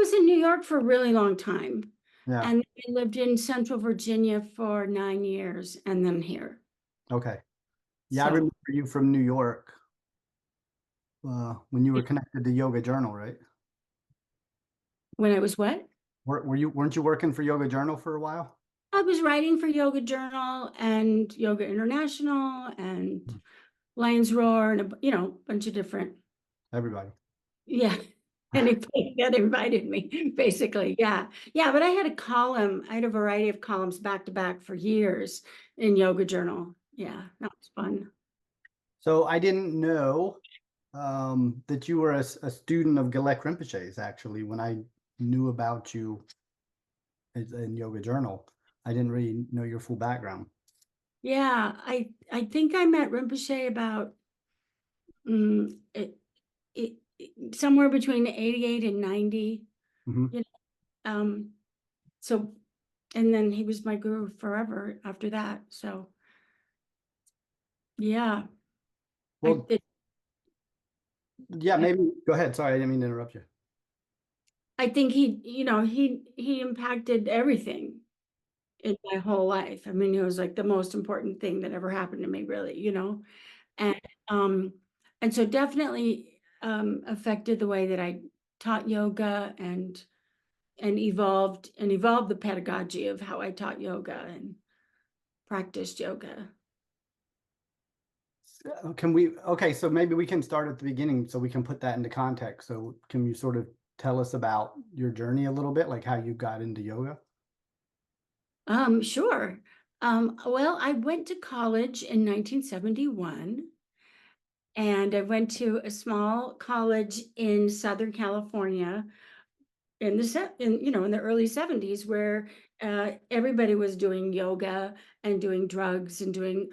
was in New York for a really long time. Yeah. And I lived in Central Virginia for 9 years and then here. Okay. Yeah, I So remember you from New York when you were connected to Yoga Journal, right? when I was what? Weren't you working for Yoga Journal for a while? I was writing for Yoga Journal and Yoga International and Lions Roar and a bunch of different, Everybody. yeah. Anybody that invited me, basically. Yeah. Yeah. But I had a column. I had a variety of columns back to back for years in Yoga Journal. Yeah. That was fun. So I didn't know that you were a student of Gelek Rinpoche's, actually, when I knew about you in Yoga Journal. I didn't really know your full background. Yeah. I think I met Rinpoche about it, somewhere between 88 and 90. Mhm. You know, so and then he was my guru forever after that. So yeah. I Well, yeah, maybe go ahead. Sorry, I didn't mean to interrupt you. I think he impacted everything in my whole life. I mean, it was like the most important thing that ever happened to me, really. And um and so definitely affected the way that I taught yoga and evolved the pedagogy of how I taught yoga and practiced yoga. Okay, so maybe we can start at the beginning so we can put that into context. So can you sort of tell us about your journey a little bit, like how you got into yoga? Sure. Well, I went to college in 1971, and I went to a small college in Southern California in the early 70s, where everybody was doing yoga and doing drugs and doing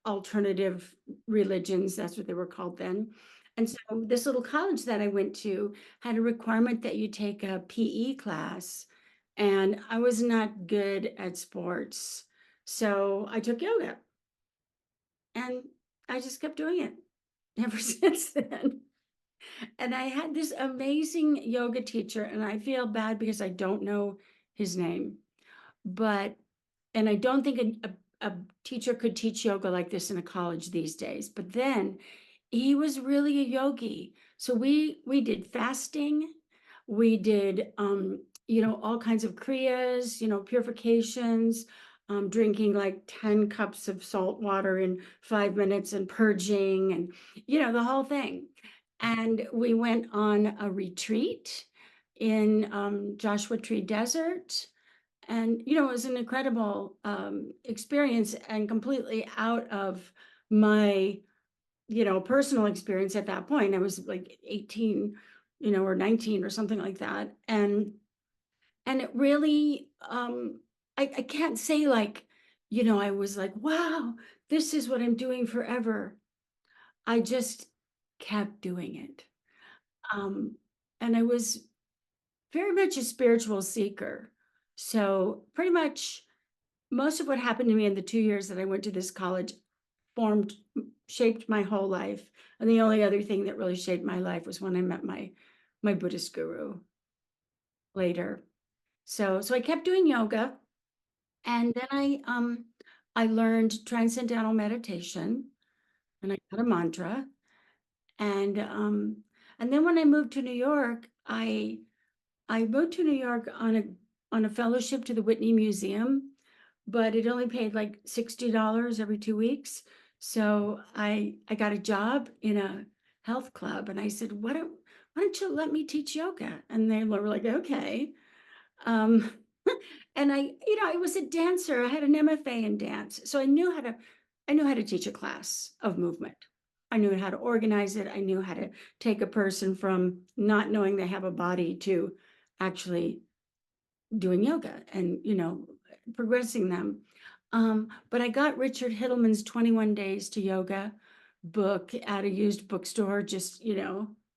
alternative religions. That's what they were called then. And so this little college that I went to had a requirement that you take a PE class, and I was not good at sports, so I took yoga, and I just kept doing it ever since then. And I had this amazing yoga teacher, and I feel bad because I don't know his name, but and I don't think a teacher could teach yoga like this in a college these days. But then he was really a yogi. So we did fasting, we did all kinds of kriyas, purifications, drinking like 10 cups of salt water in 5 minutes and purging and the whole thing. And we went on a retreat in Joshua Tree Desert. And, it was an incredible experience and completely out of my, personal experience at that point. I was like 18, or 19 or something like that. And it really, I can't say like, I was like, wow, this is what I'm doing forever. I just kept doing it. Um, and I was very much a spiritual seeker. So pretty much most of what happened to me in the 2 years that I went to this college shaped my whole life. And the only other thing that really shaped my life was when I met my Buddhist guru later. So I kept doing yoga, and then I learned transcendental meditation, and I got a mantra. And then when I moved to New York, I moved to New York on a fellowship to the Whitney Museum, but it only paid like $60 every 2 weeks. So I got a job in a health club, and I said, why don't you let me teach yoga? And they were like, okay. Um, and I was a dancer. I had an MFA in dance, so I knew how to teach a class of movement. I knew how to organize it. I knew how to take a person from not knowing they have a body to actually doing yoga and progressing them. But I got Richard Hittleman's 21 Days to Yoga book at a used bookstore, just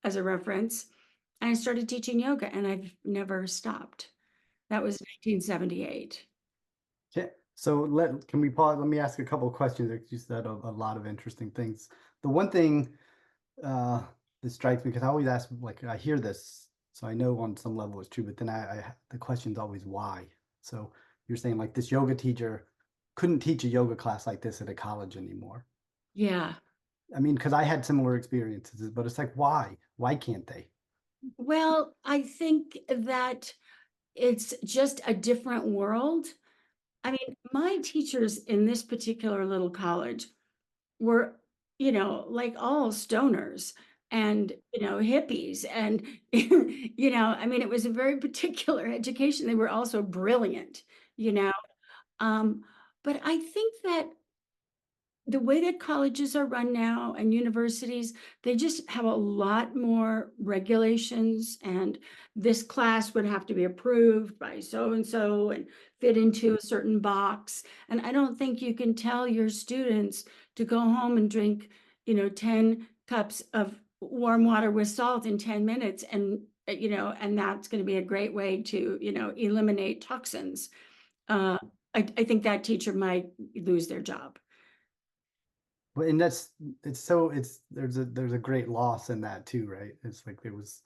as a reference. And I started teaching yoga, and I've never stopped. That was 1978. Okay. So can we pause? Let me ask a couple of questions. You said a lot of interesting things. The one thing that strikes me, because I always ask, like I hear this So I know on some level it's true, but then the question's always why. So you're saying like this yoga teacher couldn't teach a yoga class like this at a college anymore. Yeah. I mean, because I had similar experiences, but it's like, why? Why can't they? Well, I think that it's just a different world. I mean, my teachers in this particular little college were, like all stoners and, hippies and, I mean, it was a very particular education. They were also brilliant, you know. Um, but I think that the way that colleges are run now and universities, they just have a lot more regulations, and this class would have to be approved by so and so and fit into a certain box. And I don't think you can tell your students to go home and drink, 10 cups of warm water with salt in 10 minutes, and and that's going to be a great way to, eliminate toxins. Uh, I think that teacher might lose their job. But and that's it's so it's there's a great loss in that too, right? It's like there was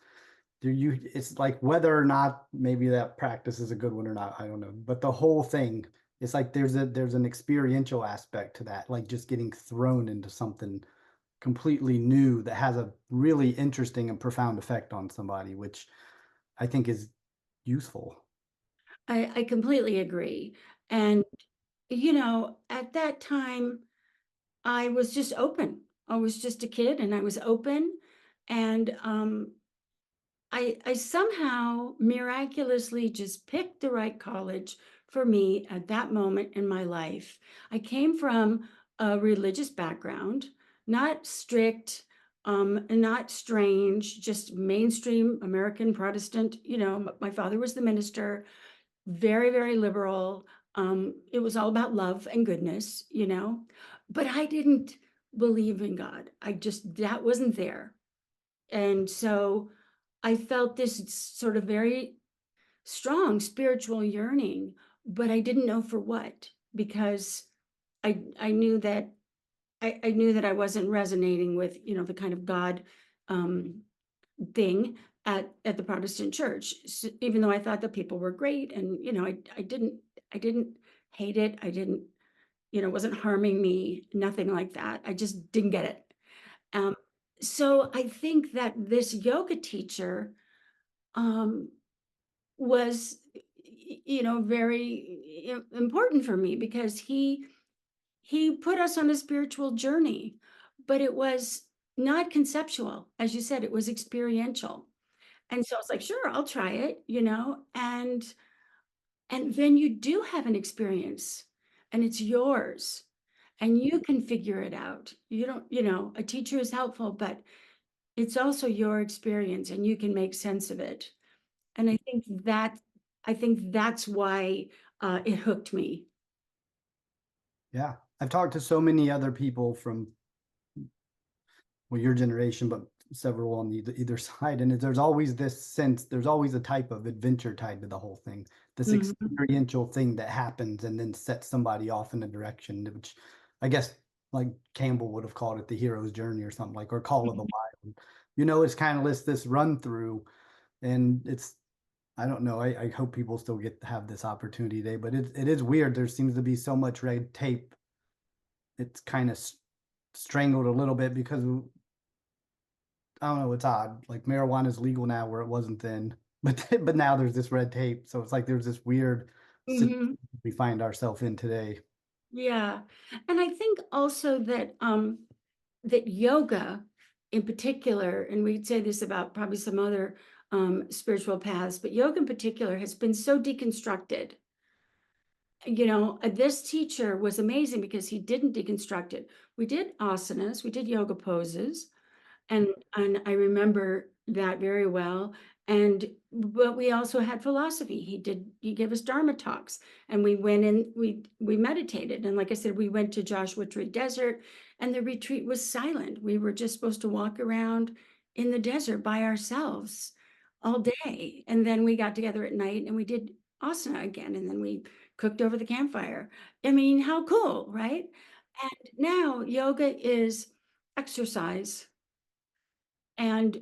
there you it's like whether or not maybe that practice is a good one or not, I don't know. But the whole thing, it's like there's an experiential aspect to that, like just getting thrown into something completely new that has a really interesting and profound effect on somebody, which I think is useful. I completely agree. And, at that time, I was just open. I was just a kid and I was open. And I somehow miraculously just picked the right college for me at that moment in my life. I came from a religious background, not strict, and not strange, just mainstream American Protestant. My father was the minister, very, very liberal. It was all about love and goodness, but I didn't believe in God. That wasn't there. And so I felt this sort of very strong spiritual yearning, but I didn't know for what, because I knew that I knew that I wasn't resonating with, the kind of God um, thing at the Protestant church. Even though I thought the people were great, and I didn't hate it. I didn't, wasn't harming me, nothing like that. I just didn't get it. Um, so I think that this yoga teacher um, was, very important for me, because he put us on a spiritual journey, but it was not conceptual, as you said. It was experiential. And so I was like, sure, I'll try it, and then you do have an experience, and it's yours, and you can figure it out. You don't, a teacher is helpful, but it's also your experience, and you can make sense of it. And I think that's why it hooked me. Yeah. I've talked to so many other people from well, your generation, but several on either side. And there's always this sense, there's always a type of adventure tied to the whole thing, this Mhm. experiential thing that happens and then sets somebody off in a direction, which I guess like Campbell would have called it the hero's journey or something like, or Call of the Wild. It's kind of this run through, and it's I don't know. I hope people still get to have this opportunity today, but it is weird. There seems to be so much red tape. It's kind of strangled a little bit because I don't know, it's odd. Like marijuana is legal now where it wasn't then, but now there's this red tape. So it's like there's this weird situation Mhm. we find ourselves in today. Yeah. And I think also that yoga in particular, and we'd say this about probably some other spiritual paths, but yoga in particular has been so deconstructed. This teacher was amazing because he didn't deconstruct it. We did asanas, we did yoga poses, and I remember that very well. But we also had philosophy. He gave us Dharma talks, and we went in, we meditated. And like I said, we went to Joshua Tree Desert, and the retreat was silent. We were just supposed to walk around in the desert by ourselves all day. And then we got together at night and we did asana again, and then we cooked over the campfire. I mean, how cool, right? And now yoga is exercise, and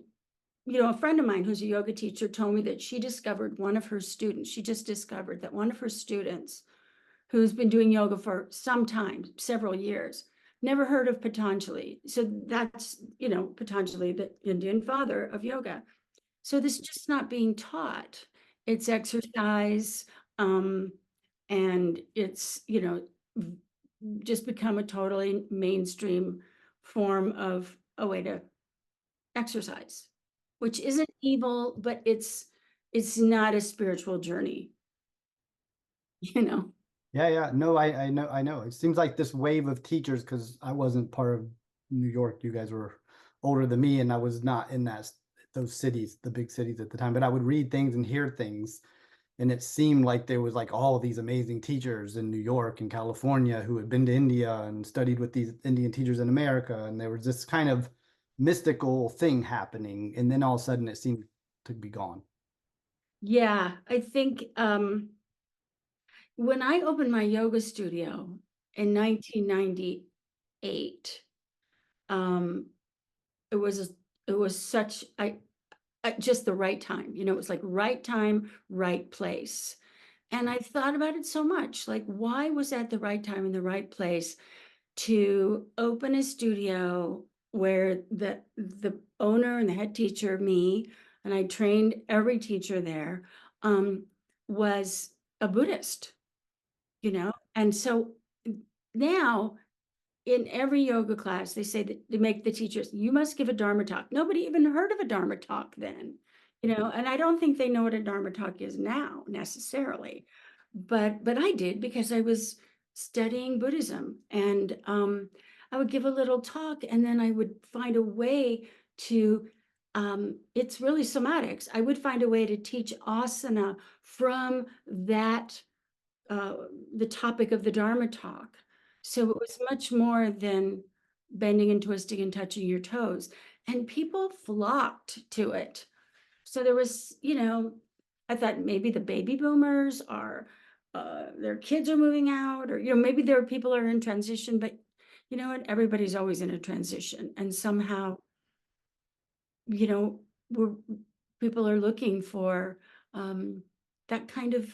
a friend of mine who's a yoga teacher told me that she discovered one of her students. She just discovered that one of her students who's been doing yoga for some time, several years, never heard of Patanjali. So that's, Patanjali, the Indian father of yoga. So this is just not being taught. It's exercise, and it's, just become a totally mainstream form of a way to exercise, which isn't evil, but it's not a spiritual journey, you know. Yeah. No, I know. It seems like this wave of teachers, because I wasn't part of New York. You guys were older than me, and I was not in those cities, the big cities at the time. But I would read things and hear things, and it seemed like there was like all these amazing teachers in New York and California who had been to India and studied with these Indian teachers in America, and there was this kind of mystical thing happening, and then all of a sudden it seemed to be gone. Yeah, I think when I opened my yoga studio in 1998, um, it was it was such I just the right time. It was like right time, right place. And I thought about it so much, like why was that the right time and the right place to open a studio where the owner and the head teacher, me, and I trained every teacher there, um, was a Buddhist, And so now in every yoga class, they say that they make the teachers, you must give a Dharma talk. Nobody even heard of a Dharma talk then, and I don't think they know what a Dharma talk is now necessarily. But I did because I was studying Buddhism, and I would give a little talk, and then I would find a way to, it's really somatics. I would find a way to teach asana from that uh, the topic of the Dharma talk. So it was much more than bending and twisting and touching your toes. And people flocked to it. So there was, I thought maybe the baby boomers are, their kids are moving out, or, maybe there are people are in transition, but you know what? Everybody's always in a transition. And somehow, you know, we're, people are looking for that kind of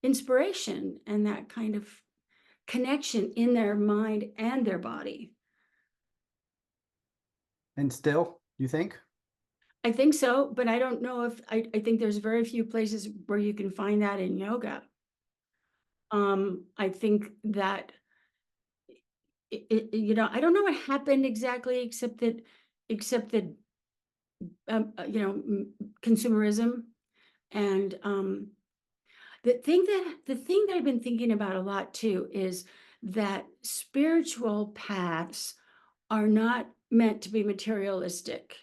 inspiration and that kind of connection in their mind and their body. And still, you think? I think so, but I don't know if I think there's very few places where you can find that in yoga. I think that I don't know what happened exactly, except that consumerism and the thing that I've been thinking about a lot too is that spiritual paths are not meant to be materialistic.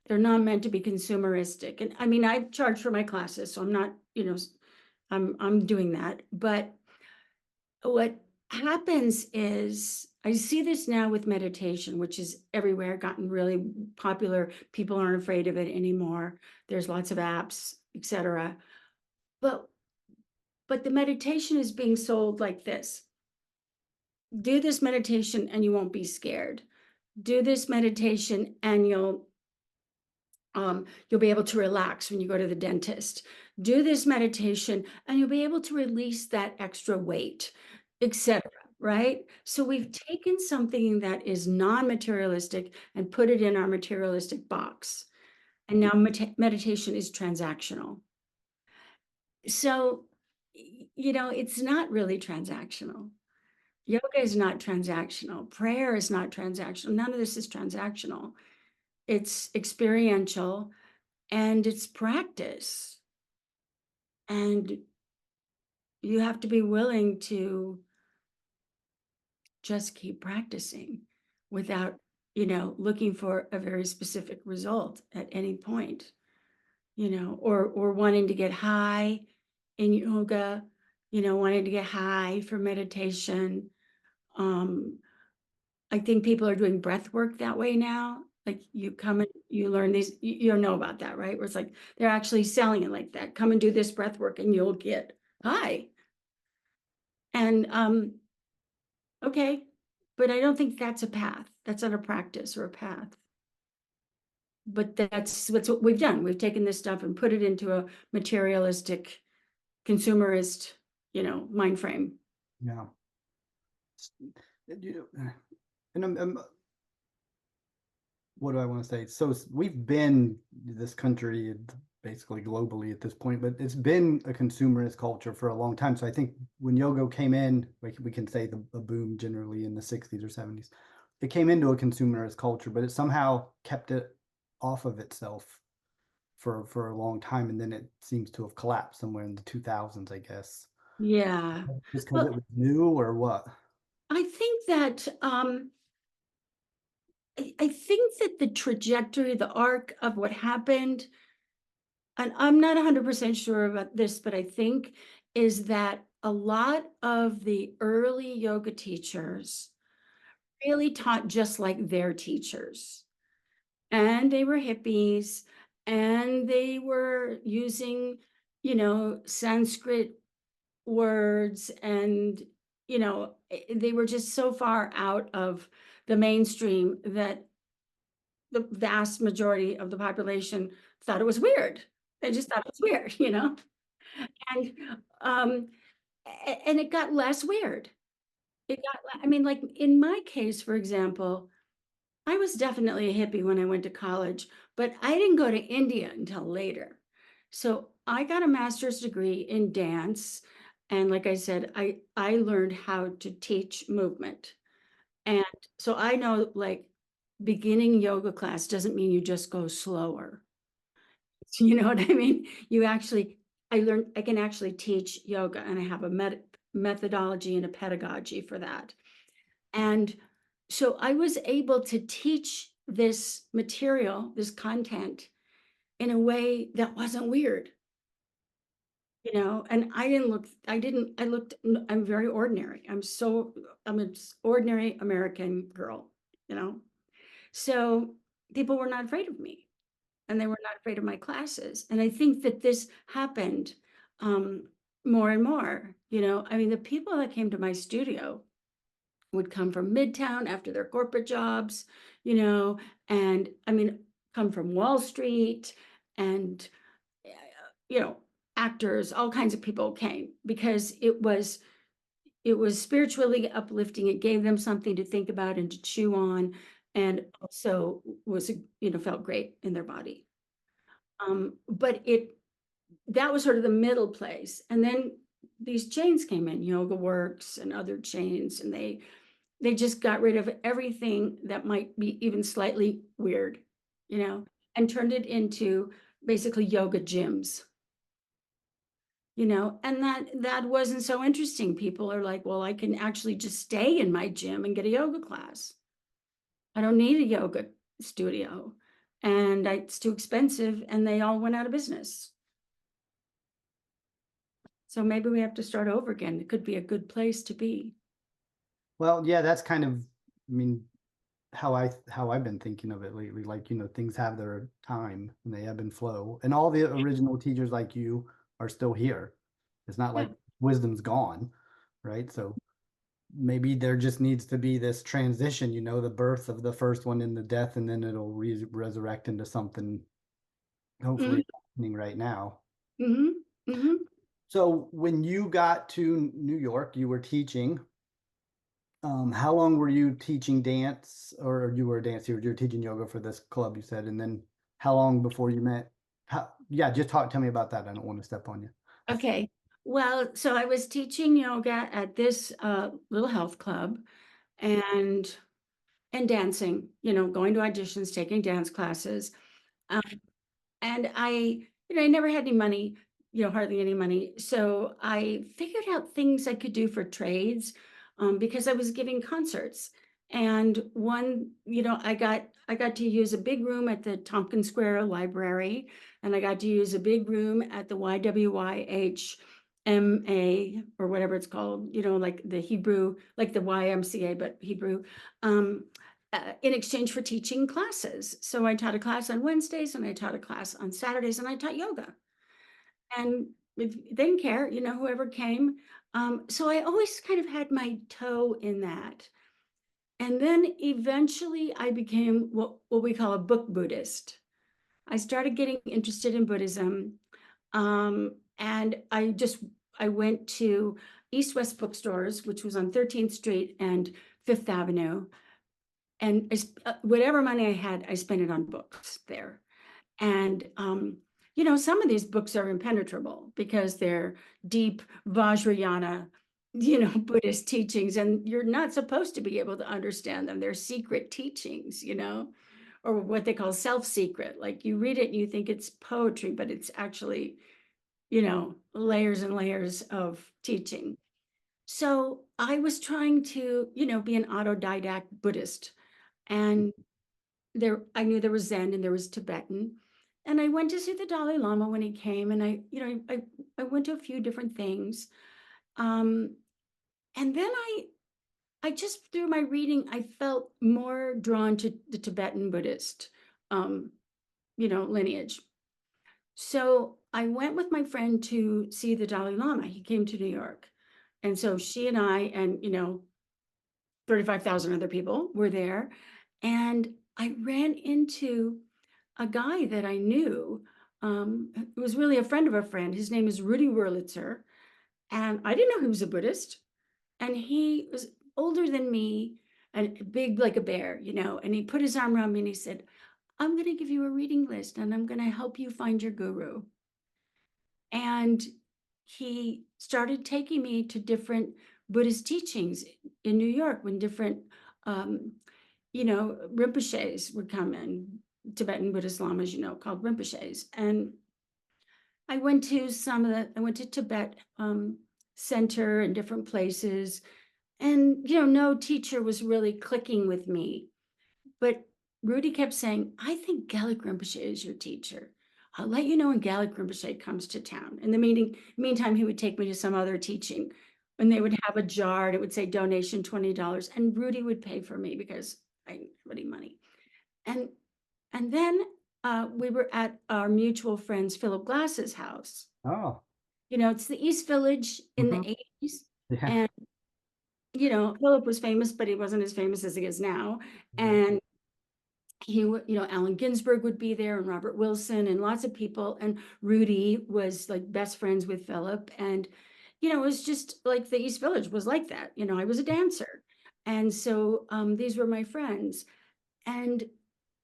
They're not meant to be consumeristic. And I mean, I charge for my classes, so I'm not, I'm doing that. But what happens is I see this now with meditation, which is everywhere, gotten really popular. People aren't afraid of it anymore. There's lots of apps, etc. But but the meditation is being sold like this. Do this meditation and you won't be scared. Do this meditation and you'll be able to relax when you go to the dentist. Do this meditation and you'll be able to release that extra weight, etc. Right? So we've taken something that is non-materialistic and put it in our materialistic box. And now meditation is transactional. So, it's not really transactional. Yoga is not transactional. Prayer is not transactional. None of this is transactional. It's experiential and it's practice. And you have to be willing to just keep practicing without, looking for a very specific result at any point, or wanting to get high in yoga, wanting to get high for meditation. Um, I think people are doing breath work that way now. Like you come and you learn these, you don't know about that, right? Where it's like they're actually selling it like that. Come and do this breath work and you'll get high. And okay, but I don't think that's a path. That's not a practice or a path. but that's what we've done. We've taken this stuff and put it into a materialistic, consumerist, mind frame. Yeah. You know, and what do I want to say? So we've been this country basically globally at this point, but it's been a consumerist culture for a long time. So I think when yoga came in, like we can say the boom generally in the 60s or 70s, it came into a consumerist culture, but it somehow kept it off of itself for a long time, and then it seems to have collapsed somewhere in the 2000s, I guess. Yeah. Just because it Well, was new or what? I think that I think that the trajectory, the arc of what happened, and I'm not 100% sure about this, but I think is that a lot of the early yoga teachers really taught just like their teachers. And they were hippies and they were using, Sanskrit words and, they were just so far out of the mainstream that the vast majority of the population thought it was weird. They just thought it was weird, and um, and it got less weird. I mean, like in my case, for example, I was definitely a hippie when I went to college, but I didn't go to India until later. So I got a master's degree in dance. And like I said, I learned how to teach movement. And so I know like beginning yoga class doesn't mean you just go slower. You know what I mean? I can actually teach yoga and I have a methodology and a pedagogy for that. And so I was able to teach this material, this content in a way that wasn't weird, and I looked, I'm very ordinary. I'm an ordinary American girl, you know? So people were not afraid of me and they were not afraid of my classes. And I think that this happened um, more and more, I mean, the people that came to my studio would come from Midtown after their corporate jobs, and I mean, come from Wall Street and, uh, you know, actors, all kinds of people came because it was spiritually uplifting. It gave them something to think about and to chew on, and also was, felt great in their body. But that was sort of the middle place. And then these chains came in, Yoga Works and other chains, and they just got rid of everything that might be even slightly weird, and turned it into basically yoga gyms, and that wasn't so interesting. People are like, well, I can actually just stay in my gym and get a yoga class. I don't need a yoga studio. And it's too expensive, and they all went out of business. So maybe we have to start over again. It could be a good place to be. Well, yeah, that's kind of, I mean, how I've been thinking of it lately. Like, things have their time and they ebb and flow. And all the original teachers like you are still here. It's not Yeah. like wisdom's gone, right? So maybe there just needs to be this transition, the birth of the first one and the death, and then it'll resurrect into something Hmm. hopefully happening right now. Hmm. Hmm. So when you got to New York, you were teaching. How long were you teaching dance, or you were a dancer? You were teaching yoga for this club, you said, and then how long before you met? Yeah, just tell me about that. I don't want to step on you. Okay. Well, so I was teaching yoga at this little health club and dancing, going to auditions, taking dance classes. Um, and I never had any money, hardly any money. So I figured out things I could do for trades, because I was giving concerts. And one, I got to use a big room at the Tompkins Square Library, and I got to use a big room at the YWYHMA or whatever it's called, like the Hebrew, like the YMCA, but Hebrew. Um, in exchange for teaching classes. So I taught a class on Wednesdays and I taught a class on Saturdays and I taught yoga. And if they didn't care, whoever came. So I always kind of had my toe in that. And then eventually I became what we call a book Buddhist. I started getting interested in Buddhism. And I went to East West bookstores, which was on 13th Street and Fifth Avenue. And whatever money I had, I spent it on books there. And, some of these books are impenetrable because they're deep Vajrayana, Buddhist teachings, and you're not supposed to be able to understand them. They're secret teachings, or what they call self-secret. Like you read it and you think it's poetry, but it's actually, layers and layers of teaching. So I was trying to, be an autodidact Buddhist. And I knew there was Zen and there was Tibetan. And I went to see the Dalai Lama when he came, and I went to a few different things. Um, and then I just through my reading, I felt more drawn to the Tibetan Buddhist, um, lineage. So I went with my friend to see the Dalai Lama. He came to New York. And so she and I and, 35,000 other people were there. And I ran into a guy that I knew, who was really a friend of a friend. His name is Rudy Wurlitzer. And I didn't know he was a Buddhist. And he was older than me and big like a bear, and he put his arm around me and he said, I'm going to give you a reading list and I'm going to help you find your guru. And he started taking me to different Buddhist teachings in New York when different, Rinpoches would come in, Tibetan Buddhist lamas, called Rinpoches. And I went to I went to Tibet Center and different places. And, no teacher was really clicking with me. But Rudy kept saying, I think Gelek Rinpoche is your teacher. I'll let you know when Gelek Rinpoche comes to town. In the meantime, he would take me to some other teaching. And they would have a jar and it would say donation $20. And Rudy would pay for me because I didn't have any money. And then we were at our mutual friend's Philip Glass's house. Oh, It's the East Village in the mhm. 80s. Yeah. And, Philip was famous, but he wasn't as famous as he is now. Yeah. And Allen Ginsberg would be there and Robert Wilson and lots of people. And Rudy was like best friends with Philip. And, it was just like the East Village was like that. I was a dancer. And so these were my friends. And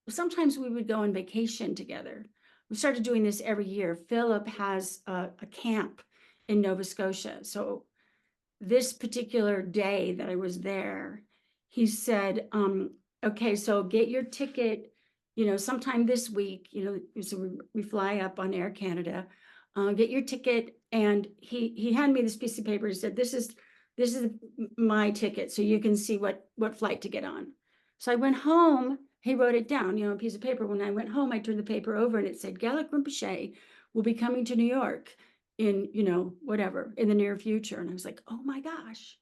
sometimes we would go on vacation together. We started doing this every year. Philip has a camp in Nova Scotia. So this particular day that I was there, he said, okay, so get your ticket, sometime this week, so we fly up on Air Canada, get your ticket. And he handed me this piece of paper. He said, this is my ticket. So you can see what flight to get on. So I went home, he wrote it down, a piece of paper. When I went home, I turned the paper over and it said, Gelek Rinpoche will be coming to New York in, whatever, in the near future. And I was like, oh my gosh.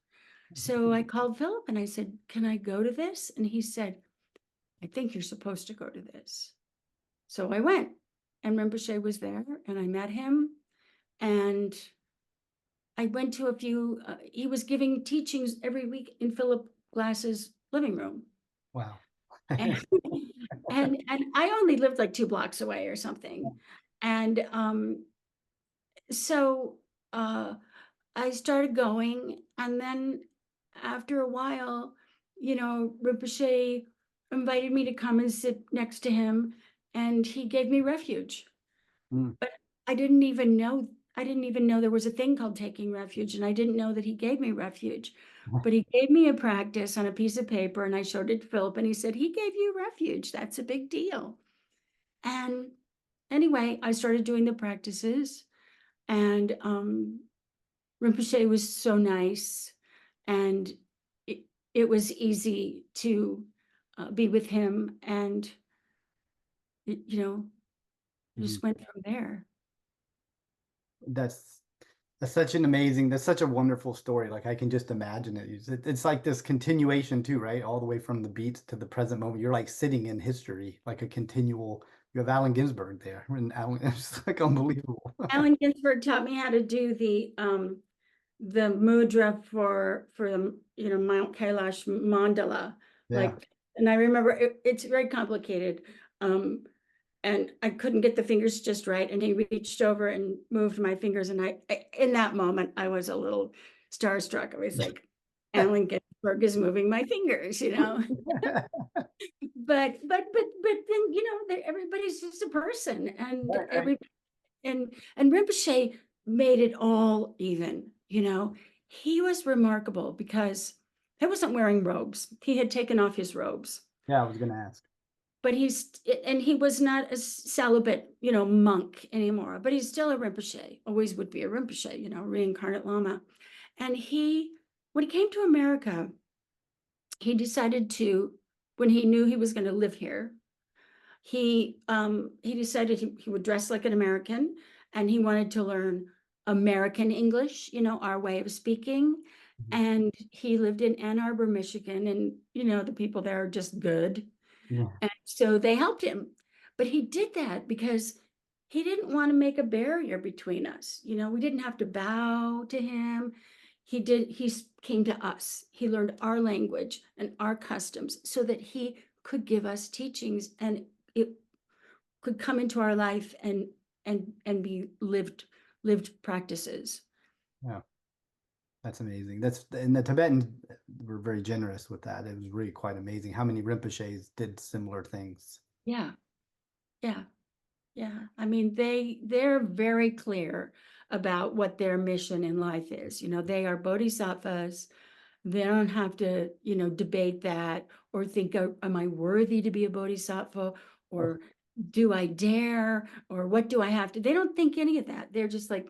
So I called Philip and I said, can I go to this? And he said, I think you're supposed to go to this. So I went and Rinpoche was there and I met him. And I went to a few, he was giving teachings every week in Philip Glass's living room. Wow. And, and I only lived like 2 blocks away or something. And so I started going, and then after a while, Rinpoche invited me to come and sit next to him, and he gave me refuge. Mm. But I didn't even know there was a thing called taking refuge, and I didn't know that he gave me refuge. But he gave me a practice on a piece of paper, and I showed it to Philip, and he said, he gave you refuge. That's a big deal. And anyway, I started doing the practices, and Rinpoche was so nice, and it was easy to be with him, and it, Mhm. just went from there. That's that's such a wonderful story. Like I can just imagine it. It's like this continuation too, right? All the way from the beats to the present moment. You're like sitting in history, like a continual. You have Allen Ginsberg there, and Allen, it's like unbelievable. Allen Ginsberg taught me how to do the mudra for the Mount Kailash mandala. Yeah. Like, and I remember it's very complicated. and I couldn't get the fingers just right. And he reached over and moved my fingers. And in that moment, I was a little starstruck. I was like, Alan Ginsberg is moving my fingers, you know. But then, everybody's just a person, and Right, right. and Rinpoche made it all even, you know. He was remarkable because he wasn't wearing robes. He had taken off his robes, Yeah, I was gonna ask. but he was not a celibate, monk anymore, but he's still a Rinpoche, always would be a Rinpoche, reincarnate Lama. And when he came to America, he decided to, when he knew he was going to live here, he decided he would dress like an American, and he wanted to learn American English, our way of speaking. Mhm. And he lived in Ann Arbor, Michigan, and the people there are just good. Yeah. And so they helped him. But he did that because he didn't want to make a barrier between us. We didn't have to bow to him. He came to us. He learned our language and our customs so that he could give us teachings, and it could come into our life and be lived practices. Yeah. That's amazing. And the Tibetans were very generous with that. It was really quite amazing how many Rinpoches did similar things. Yeah, yeah. Yeah, I mean, they're very clear about what their mission in life is. They are bodhisattvas. They don't have to, debate that or think, am I worthy to be a bodhisattva? Oh, Or do I dare? Or what do I have to? They don't think any of that. They're just like,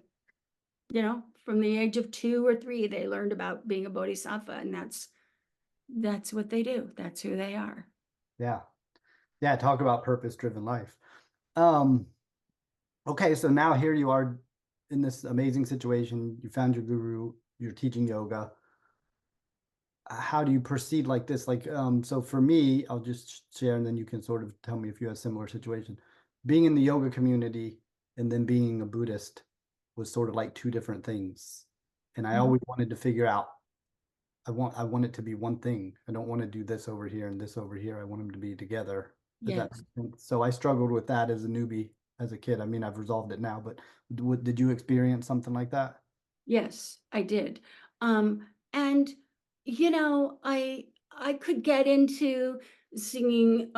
from the age of 2 or 3, they learned about being a bodhisattva, and that's what they do. That's who they are. yeah. Yeah, talk about purpose-driven life. Um, okay, so now here you are in this amazing situation. You found your guru, you're teaching yoga. How do you proceed like this? So for me, I'll just share and then you can sort of tell me if you have a similar situation. Being in the yoga community and then being a Buddhist was sort of like two different things. And I Mhm. always wanted to figure out, I want it to be one thing. I don't want to do this over here and this over here. I want them to be together. Does that Yes. make sense? So I struggled with that as a newbie, as a kid. I mean, I've resolved it now, but did you experience something like that? Yes, I did. And I could get into singing,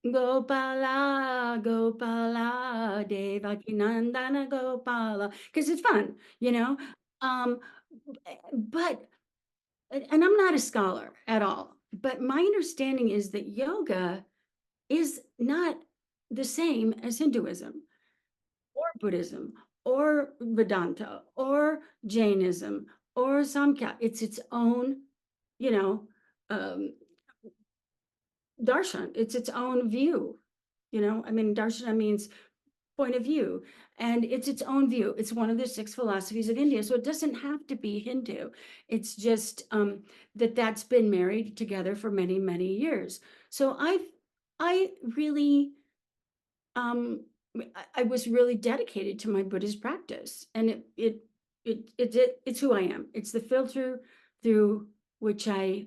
Gopala, Gopala, Devaki Nandana Gopala, because it's fun, you know. Um, but and I'm not a scholar at all, but my understanding is that yoga is not the same as Hinduism or Buddhism or Vedanta or Jainism or Samkhya. It's its own, you know, um, darshan. It's its own view. I mean, darshana means point of view, and it's its own view. It's one of the 6 philosophies of India, so it doesn't have to be Hindu. It's just that's been married together for many, many years. So I really I was really dedicated to my Buddhist practice, and it's who I am. It's the filter through which I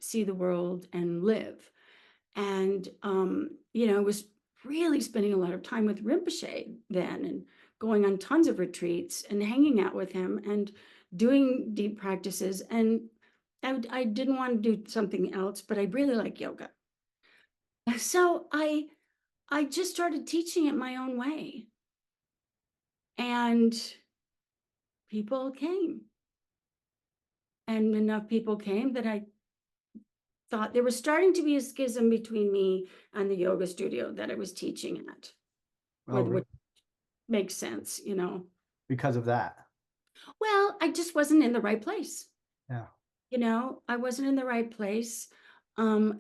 see the world and live. And was really spending a lot of time with Rinpoche then, and going on tons of retreats and hanging out with him and doing deep practices. And I didn't want to do something else, but I really like yoga. So I just started teaching it my own way, and people came, and enough people came that I thought there was starting to be a schism between me and the yoga studio that I was teaching at, Oh, really? which makes sense. Because of that. Well, I just wasn't in the right place. Yeah. I wasn't in the right place.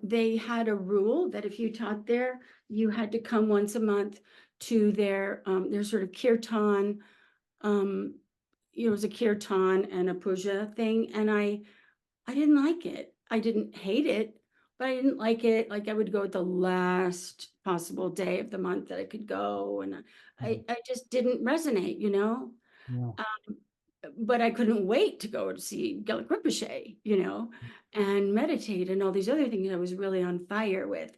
They had a rule that if you taught there, you had to come once a month to their sort of kirtan. um, it was a kirtan and a puja thing, and I didn't like it. I didn't hate it, but I didn't like it. Like, I would go at the last possible day of the month that I could go, and Mhm. I just didn't resonate. Yeah. But I couldn't wait to go to see Gelek Rinpoche, and meditate and all these other things I was really on fire with.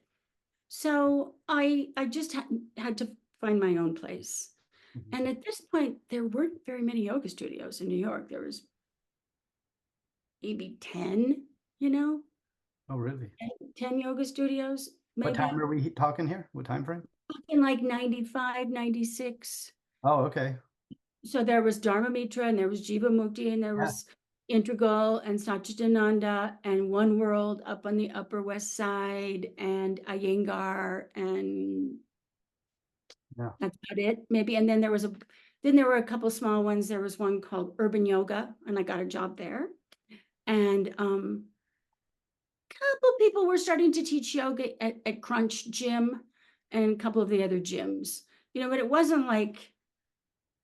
So I just had to find my own place. Mhm. And at this point, there weren't very many yoga studios in New York. There was maybe 10, you know, Oh, really? 10 yoga studios, What time maybe are we talking here? What time frame? in like 95, 96. Oh, okay. So there was Dharma Mitra and there was Jiva Mukti and there Yeah. was Integral and Satchitananda and One World up on the Upper West Side and Iyengar, and Yeah. that's about it, maybe. And then there were a couple small ones. There was one called Urban Yoga, and I got a job there. And couple people were starting to teach yoga at Crunch Gym and a couple of the other gyms, but it wasn't like,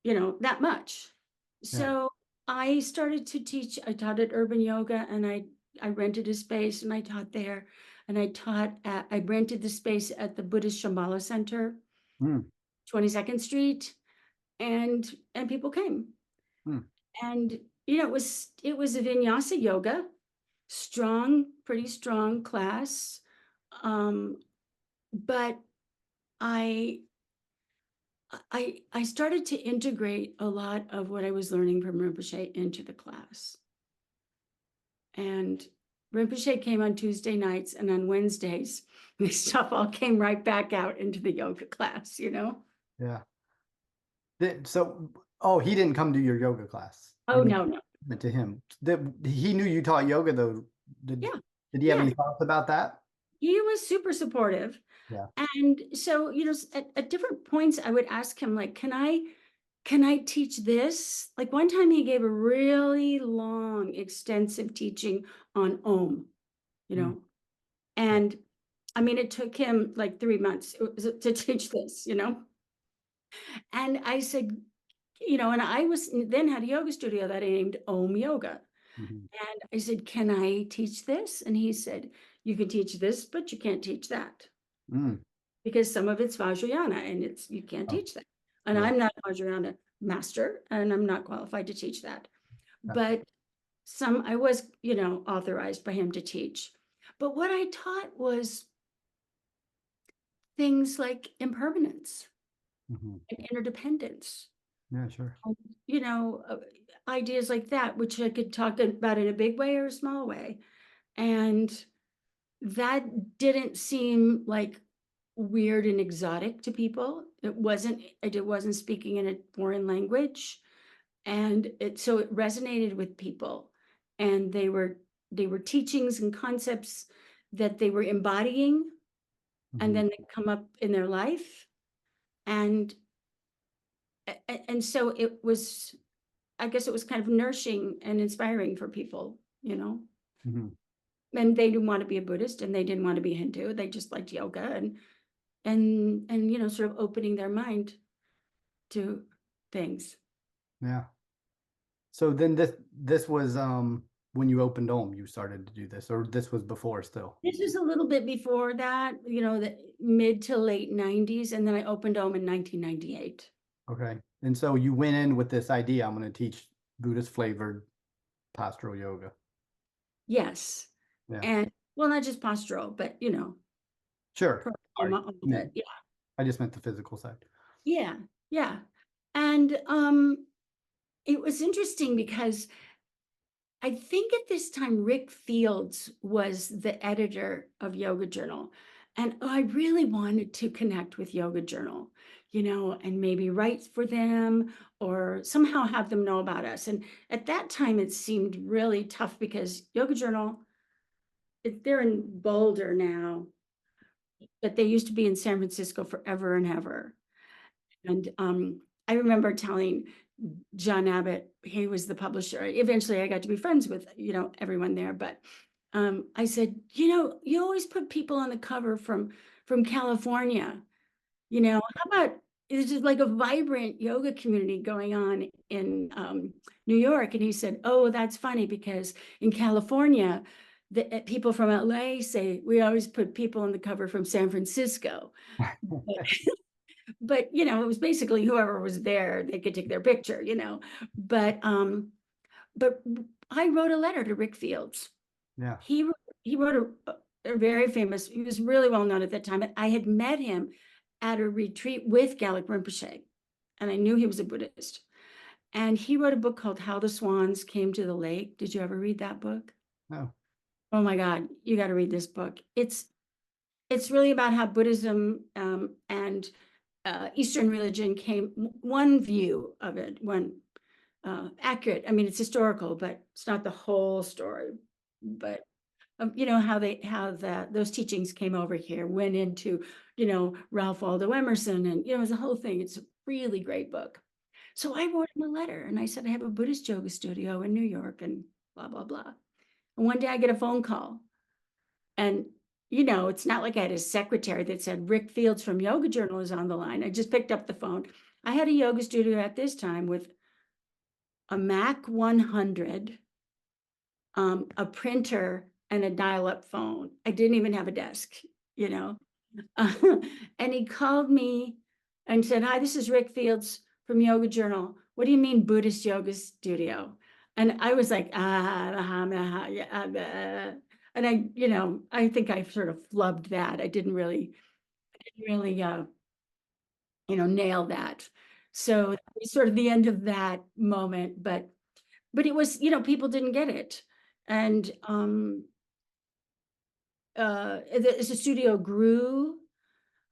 that much. Yeah. So I started to teach. I taught at Urban Yoga, and I rented a space and I taught there. And I rented the space at the Buddhist Shambhala Center, Mm, 22nd Street, and people came. mm, And it was a vinyasa yoga, strong, pretty strong class. Um, but I I started to integrate a lot of what I was learning from Rinpoche into the class. And Rinpoche came on Tuesday nights, and on Wednesdays, the stuff all came right back out into the yoga class. yeah. So, oh, he didn't come to your yoga class. I Oh, mean, no, no. went to him. He knew you taught yoga though. Did Yeah, did he have yeah. any thoughts about that? He was super supportive. Yeah. And so, at different points, I would ask him, like, can I teach this? Like one time he gave a really long, extensive teaching on Om, you Mm, know, and I mean, it took him like 3 months to teach this. And I said, and I was then had a yoga studio that I named Om Yoga. mhm, And I said, can I teach this? And he said, you can teach this, but you can't teach that mm. because some of it's Vajrayana and you can't Oh, teach that. And yeah. I'm not a Vajrayana master and I'm not qualified to teach that. Yeah. But I was, authorized by him to teach. But what I taught was things like impermanence Mhm. and interdependence, Yeah, sure. and, ideas like that, which I could talk about in a big way or a small way. And that didn't seem like weird and exotic to people. It wasn't speaking in a foreign language. And it resonated with people. And they were teachings and concepts that they were embodying, and Mhm. then they come up in their life. And so I guess it was kind of nourishing and inspiring for people. Mhm. And they didn't want to be a Buddhist and they didn't want to be Hindu. They just liked yoga and sort of opening their mind to things. Yeah. So then this was when you opened Om, you started to do this, or this was before still? This was a little bit before that, the mid to late 90s, and then I opened Om in 1998. Okay. And so you went in with this idea, I'm going to teach Buddhist flavored pastoral yoga. Yes. Yeah. And well, not just postural, but Sure. Sorry. pranayama, all of it. Yeah. I just meant the physical side. Yeah. Yeah. And it was interesting because I think at this time Rick Fields was the editor of Yoga Journal. And I really wanted to connect with Yoga Journal, and maybe write for them or somehow have them know about us. And at that time, it seemed really tough because Yoga Journal, they're in Boulder now, but they used to be in San Francisco forever and ever. And I remember telling John Abbott, he was the publisher. Eventually, I got to be friends with everyone there. But I said, you always put people on the cover from California. How about it's just like a vibrant yoga community going on in New York? And he said, oh, that's funny because in California, the people from LA say we always put people on the cover from San Francisco. But it was basically whoever was there, they could take their picture. But I wrote a letter to Rick Fields. Yeah. He wrote very famous. He was really well known at that time. I had met him at a retreat with Gelek Rinpoche, and I knew he was a Buddhist. And he wrote a book called How the Swans Came to the Lake. Did you ever read that book? No. Oh my God, you got to read this book. It's really about how Buddhism and Eastern religion came, one view of it, one accurate. I mean, it's historical, but it's not the whole story. But you know, how those teachings came over here, went into, you know, Ralph Waldo Emerson, and you know, it was a whole thing. It's a really great book. So I wrote him a letter and I said, I have a Buddhist yoga studio in New York and blah, blah, blah. And one day I get a phone call, and you know, it's not like I had a secretary that said Rick Fields from Yoga Journal is on the line. I just picked up the phone. I had a yoga studio at this time with a Mac 100, a printer, and a dial-up phone. I didn't even have a desk, you know. And he called me and said, "Hi, this is Rick Fields from Yoga Journal. What do you mean Buddhist yoga studio?" And I was like, yeah, and I, you know, I think I sort of flubbed that. I didn't really, you know, nail that. So that was sort of the end of that moment, but it was, you know, people didn't get it. And as the studio grew,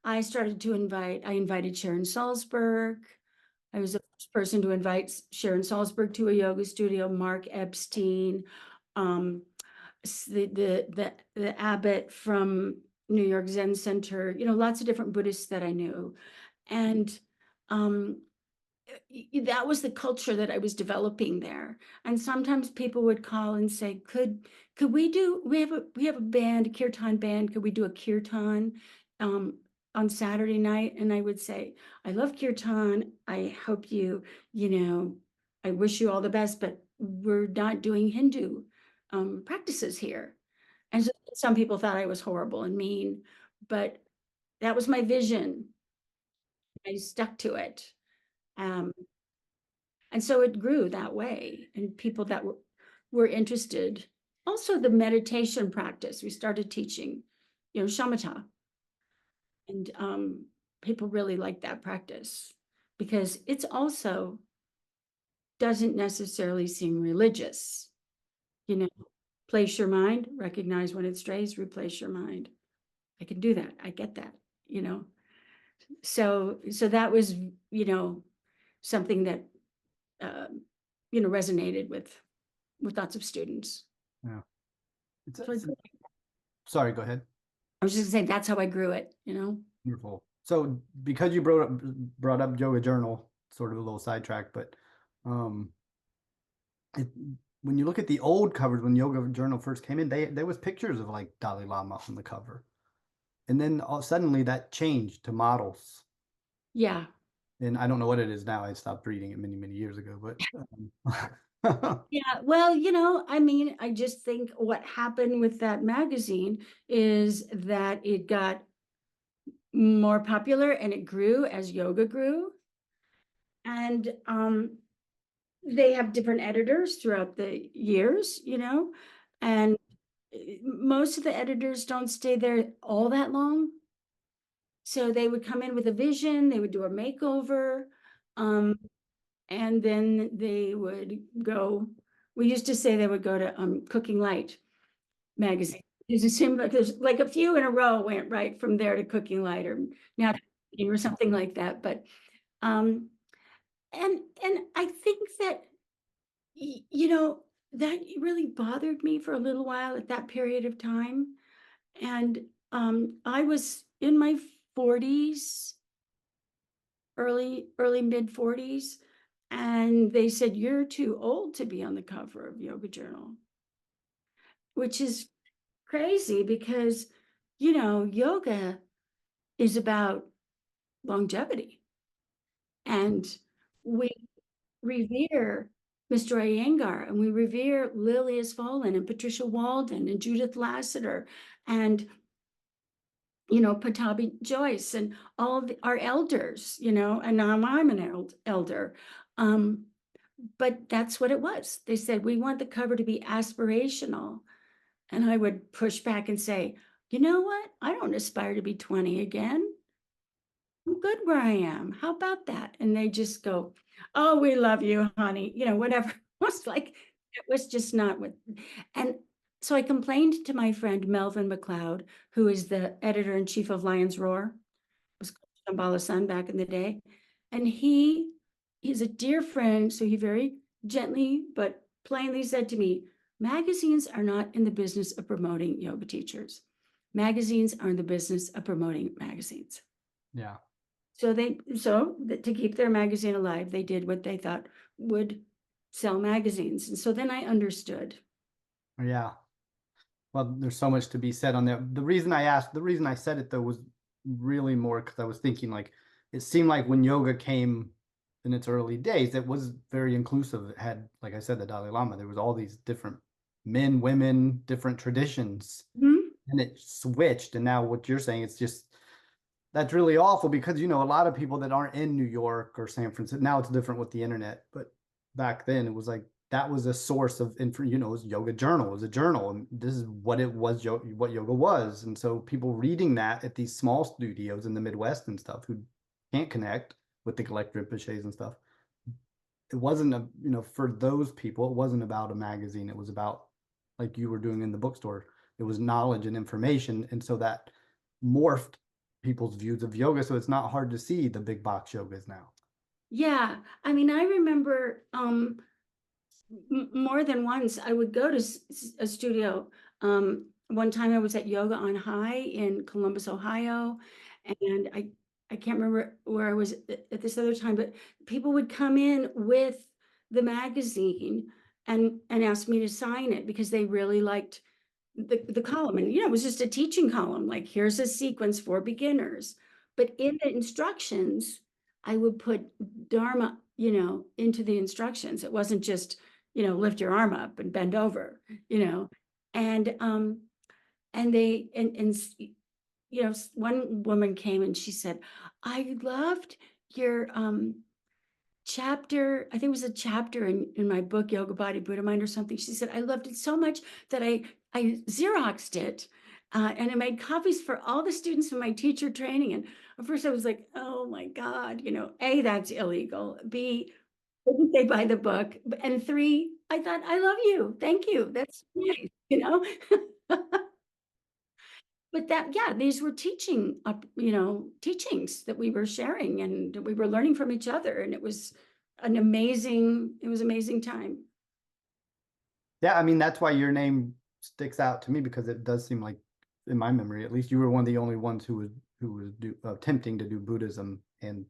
I invited Sharon Salzberg. I was the first person to invite Sharon Salzberg to a yoga studio, Mark Epstein, um, the abbot from New York Zen Center, you know, lots of different Buddhists that I knew. And um, that was the culture that I was developing there. And sometimes people would call and say, could we have a band, a kirtan band, could we do a kirtan on Saturday night? And I would say, I love kirtan. I hope you know, I wish you all the best, but we're not doing Hindu practices here. And so some people thought I was horrible and mean, but that was my vision. I stuck to it. Um, and so it grew that way, and people that were interested. Also, the meditation practice, we started teaching, you know, shamatha, and people really like that practice because it's also doesn't necessarily seem religious, you know. Place your mind, recognize when it strays, replace your mind. I can do that. I get that, you know. So that was, you know, something that um, you know, resonated with lots of students. Yeah. It's, So sorry, go ahead. I was just saying that's how I grew it, you know. Wonderful. So because you brought up Yoga Journal, sort of a little sidetrack, but um it, when you look at the old covers when Yoga Journal first came in, there was pictures of like Dalai Lama on the cover. And then suddenly that changed to models. Yeah. And I don't know what it is now. I stopped reading it many, many years ago, but Yeah. Well, you know, I mean, I just think what happened with that magazine is that it got more popular and it grew as yoga grew. And they have different editors throughout the years, you know, and most of the editors don't stay there all that long. So they would come in with a vision, they would do a makeover, and then they would go. We used to say they would go to Cooking Light magazine. It seemed like there's like a few in a row went right from there to Cooking Light or now or something like that. But and I think that you know that really bothered me for a little while at that period of time. And I was in my 40s, early mid 40s, and they said you're too old to be on the cover of Yoga Journal, which is crazy because you know yoga is about longevity, and we revere Mr. Iyengar, and we revere Lilias Folan and Patricia Walden and Judith Lassiter and you know, Patabi Joyce and all of our elders, you know, and now I'm an elder. But that's what it was. They said, we want the cover to be aspirational. And I would push back and say, you know what? I don't aspire to be 20 again. I'm good where I am. How about that? And they just go, oh, we love you, honey. Whatever. I was like, it was just not what. And so I complained to my friend Melvin McLeod, who is the editor in chief of Lion's Roar. It was called Shambhala Sun back in the day. And he's a dear friend. So he very gently but plainly said to me, magazines are not in the business of promoting yoga teachers. Magazines are in the business of promoting magazines. Yeah. So to keep their magazine alive, they did what they thought would sell magazines. And so then I understood. Yeah. Well, there's so much to be said on that. The reason I said it though was really more because I was thinking like it seemed like when yoga came in its early days, it was very inclusive. It had, like I said, the Dalai Lama. There was all these different men, women, different traditions, Mhm. and it switched. And now what you're saying, it's just that's really awful because a lot of people that aren't in New York or San Francisco, now it's different with the internet, but back then it was like that was a source of info, it was yoga journal, it was a journal, and this is what it was, what yoga was. And so people reading that at these small studios in the Midwest and stuff who can't connect with the Gelek Rinpoches and stuff, it wasn't for those people, it wasn't about a magazine. It was about like you were doing in the bookstore. It was knowledge and information. And so that morphed people's views of yoga. So it's not hard to see the big box yogas now. Yeah. I mean, I remember more than once I would go to a studio. One time I was at Yoga on High in Columbus, Ohio, and I can't remember where I was at this other time, but people would come in with the magazine and ask me to sign it because they really liked the column. And it was just a teaching column, like here's a sequence for beginners. But in the instructions, I would put Dharma, into the instructions. It wasn't just, lift your arm up and bend over, and one woman came and she said, I loved your chapter. I think it was a chapter in my book, Yoga Body, Buddha Mind or something. She said, I loved it so much that I Xeroxed it. And I made copies for all the students in my teacher training. And at first I was like, oh my God, A, that's illegal. B, didn't they buy the book? And three, I thought, I love you. Thank you. That's nice. But yeah, these were teachings that we were sharing and we were learning from each other. And it was amazing time. Yeah, I mean that's why your name sticks out to me because it does seem like, in my memory at least, you were one of the only ones who was attempting to do Buddhism and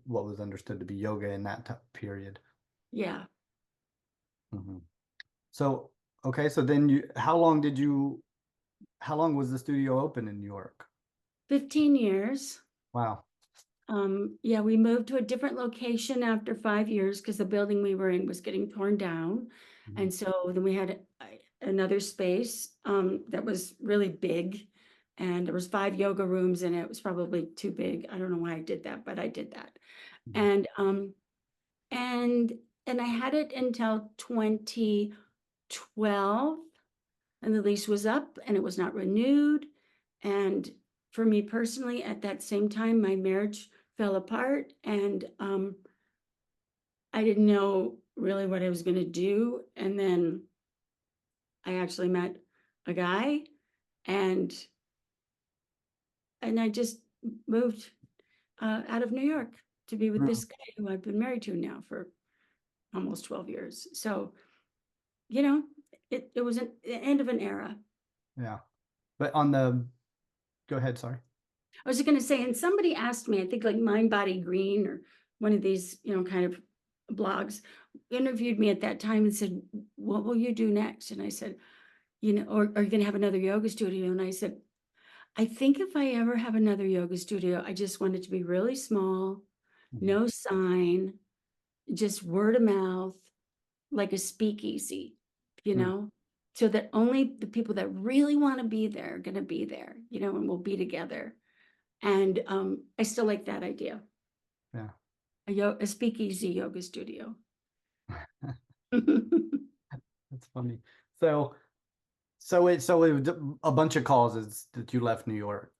what was understood to be yoga in that period. Yeah. Mhm. So, okay, so then how long was the studio open in New York? 15 years. Wow. Yeah, we moved to a different location after 5 years because the building we were in was getting torn down. Mhm. And so then we had another space that was really big. And there was 5 yoga rooms in it. It was probably too big. I don't know why I did that, but I did that. Mhm. And and and I had it until 2012, and the lease was up and it was not renewed. And for me personally, at that same time, my marriage fell apart, and I didn't know really what I was going to do. And then I actually met a guy, and I just moved out of New York to be with Mm. this guy who I've been married to now for almost 12 years. So, you know, it was the end of an era. Yeah. But go ahead, sorry. I was going to say, and somebody asked me, I think like Mind Body Green or one of these, kind of blogs interviewed me at that time and said, what will you do next? And I said, or are you going to have another yoga studio? And I said, I think if I ever have another yoga studio, I just want it to be really small, Mhm. no sign, just word of mouth, like a speakeasy, Mm. so that only the people that really want to be there are going to be there, and we'll be together. And I still like that idea. Yeah. A speakeasy yoga studio. That's funny. So So it was a bunch of causes that you left New York.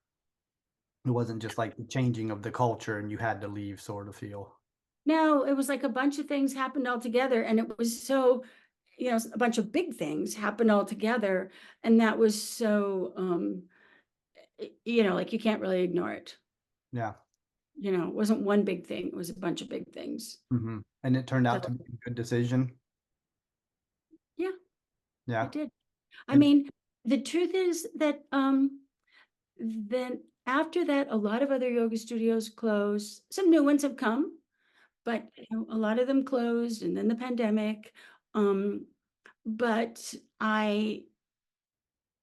It wasn't just like the changing of the culture and you had to leave sort of feel. No, it was like a bunch of things happened all together, and it was so, a bunch of big things happened all together, and that was so, like you can't really ignore it. Yeah. It wasn't one big thing, it was a bunch of big things. And it turned So, out to be a good decision. yeah, Yeah. it did. I And mean, the truth is that then after that, a lot of other yoga studios closed. Some new ones have come, but a lot of them closed, and then the pandemic. Um, but I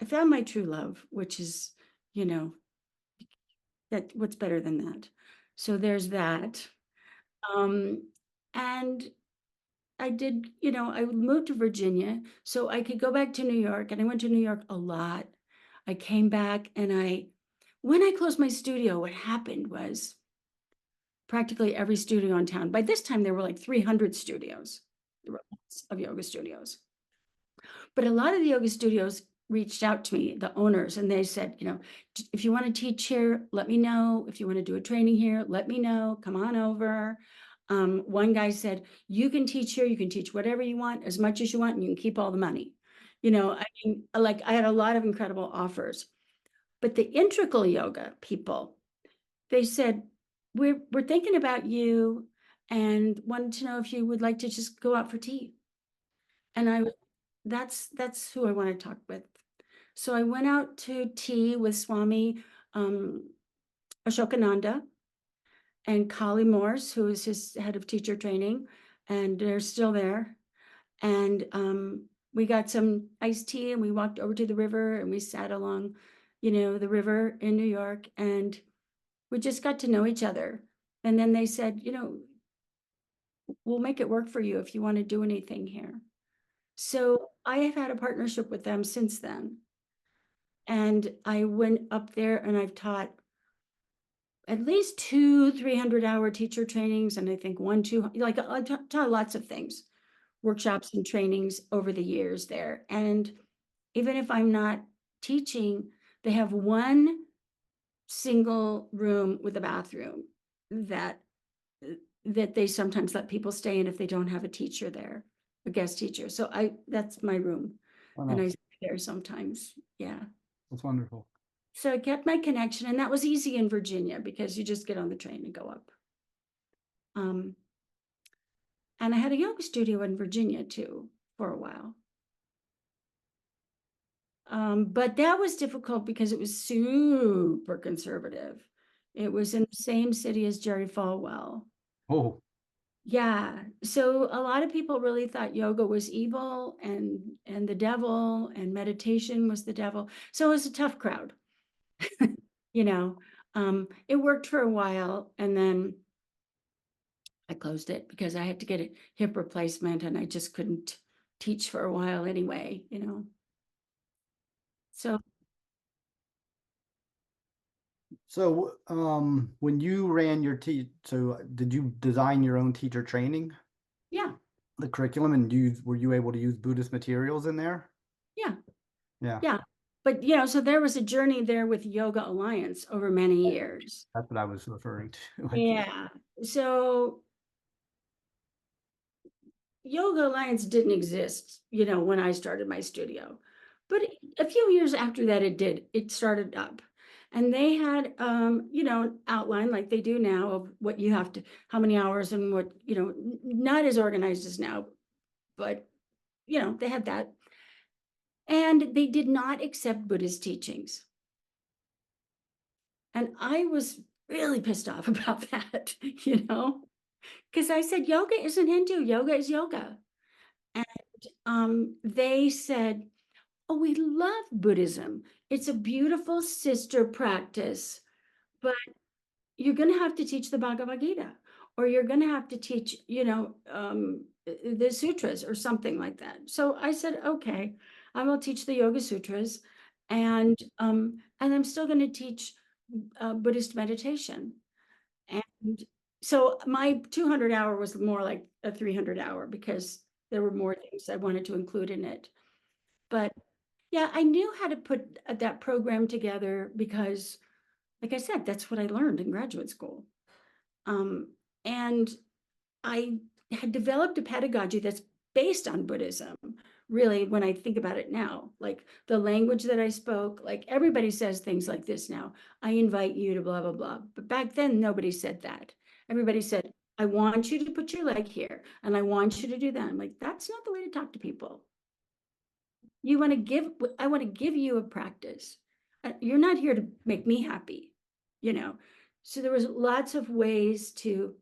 found my true love, which is, you know, that what's better than that? So there's that. Um, and I moved to Virginia so I could go back to New York, and I went to New York a lot. I came back and when I closed my studio, what happened was practically every studio in town. By this time, there were like 300 studios. There were lots of yoga studios. But a lot of the yoga studios reached out to me, the owners, and they said, if you want to teach here, let me know. If you want to do a training here, let me know. Come on over. One guy said, you can teach here, you can teach whatever you want, as much as you want, and you can keep all the money. I mean, like I had a lot of incredible offers. But the integral yoga people, they said, we're thinking about you and wanted to know if you would like to just go out for tea. And that's who I want to talk with. So I went out to tea with Swami um, Ashokananda and Kali Morse, who is his head of teacher training, and they're still there. And we got some iced tea and we walked over to the river and we sat along, the river in New York, and we just got to know each other. And then they said, we'll make it work for you if you want to do anything here. So I have had a partnership with them since then. And I went up there and I've taught at least 300-hour teacher trainings. And I think like I taught lots of things, workshops and trainings over the years there. And even if I'm not teaching, they have one single room with a bathroom that they sometimes let people stay in if they don't have a teacher there, a guest teacher. So that's my room. oh, And I nice. stay there sometimes. Yeah. That's wonderful. So I kept my connection, and that was easy in Virginia because you just get on the train and go up. Um, and I had a yoga studio in Virginia too for a while. But that was difficult because it was super conservative. It was in the same city as Jerry Falwell. Oh, Yeah. So a lot of people really thought yoga was evil and the devil, and meditation was the devil. So it was a tough crowd. You know, it worked for a while, and then I closed it because I had to get a hip replacement and I just couldn't teach for a while anyway. So so when you ran your so did you design your own teacher training, yeah, the curriculum, and were you able to use Buddhist materials in there? yeah, Yeah, yeah. But so there was a journey there with Yoga Alliance over many years. that's what I was referring to. Yeah. So Yoga Alliance didn't exist, when I started my studio. But a few years after that, it did. It started up. And they had, outline like they do now of what you have to, how many hours and what, not as organized as now, but, they had that. And they did not accept Buddhist teachings. And I was really pissed off about that, because I said, yoga isn't Hindu, yoga is yoga. They said, oh, we love Buddhism. It's a beautiful sister practice, but you're going to have to teach the Bhagavad Gita, or you're going to have to teach, the sutras or something like that. So I said, okay, I will teach the Yoga Sutras, and I'm still going to teach Buddhist meditation. And so my 200-hour was more like a 300-hour because there were more things I wanted to include in it. But Yeah, I knew how to put that program together because, like I said, that's what I learned in graduate school. And I had developed a pedagogy that's based on Buddhism, really, when I think about it now. Like the language that I spoke, like everybody says things like this now. I invite you to blah, blah, blah. But back then, nobody said that. Everybody said, I want you to put your leg here and I want you to do that. I'm like, that's not the way to talk to people. You want to give, I want to give you a practice. You're not here to make me happy, you know? So there was lots of ways to,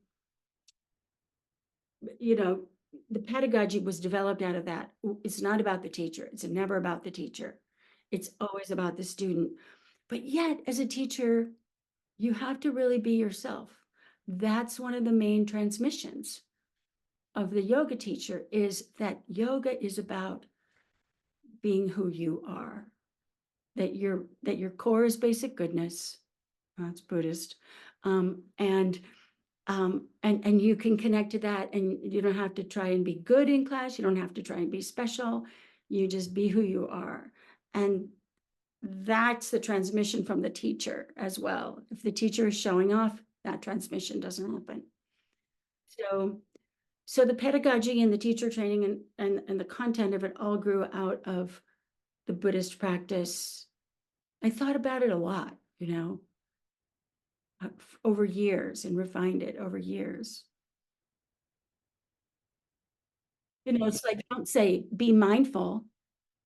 you know, the pedagogy was developed out of that. It's not about the teacher. It's never about the teacher. It's always about the student. But yet, as a teacher, you have to really be yourself. That's one of the main transmissions of the yoga teacher is that yoga is about being who you are. That your core is basic goodness. That's Buddhist. And you can connect to that, and you don't have to try and be good in class. You don't have to try and be special. You just be who you are. And that's the transmission from the teacher as well. If the teacher is showing off, that transmission doesn't happen. So the pedagogy and the teacher training and the content of it all grew out of the Buddhist practice. I thought about it a lot, over years, and refined it over years. It's like, don't say, be mindful,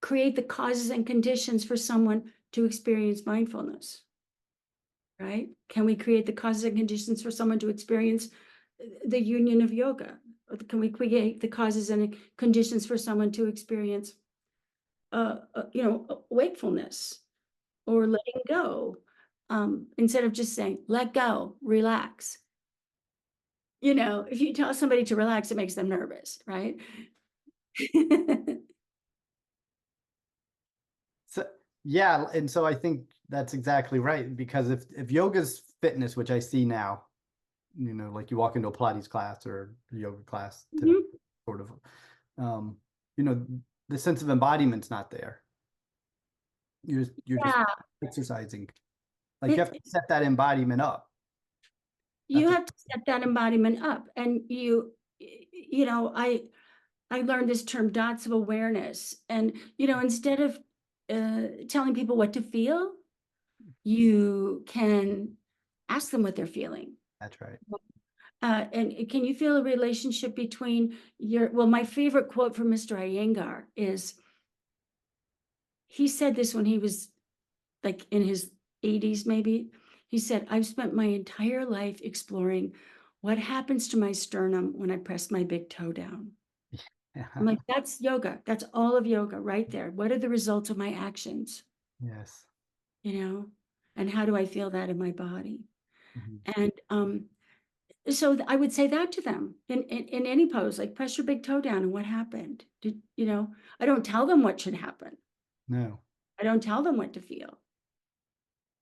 create the causes and conditions for someone to experience mindfulness, right? Can we create the causes and conditions for someone to experience the union of yoga? Or can we create the causes and conditions for someone to experience, wakefulness or letting go? Instead of just saying, let go, relax. If you tell somebody to relax, it makes them nervous, right? So yeah, and so I think that's exactly right, because if yoga's fitness, which I see now, like you walk into a Pilates class or a yoga class today, Mhm. sort of, um, the sense of embodiment's not there. You're just Yeah, exercising. Like you have to it, set that embodiment up. you That's a, have to set that embodiment up, and I learned this term, dots of awareness, and instead of telling people what to feel, you can ask them what they're feeling. that's right. And can you feel a relationship between my favorite quote from Mr. Iyengar is, he said this when he was like in his 80s, maybe. He said, I've spent my entire life exploring what happens to my sternum when I press my big toe down. I'm like, that's yoga. That's all of yoga right there. What are the results of my actions? Yes. And how do I feel that in my body? Mhm. And so I would say that to them in any pose, like press your big toe down and what happened? I don't tell them what should happen. No. I don't tell them what to feel.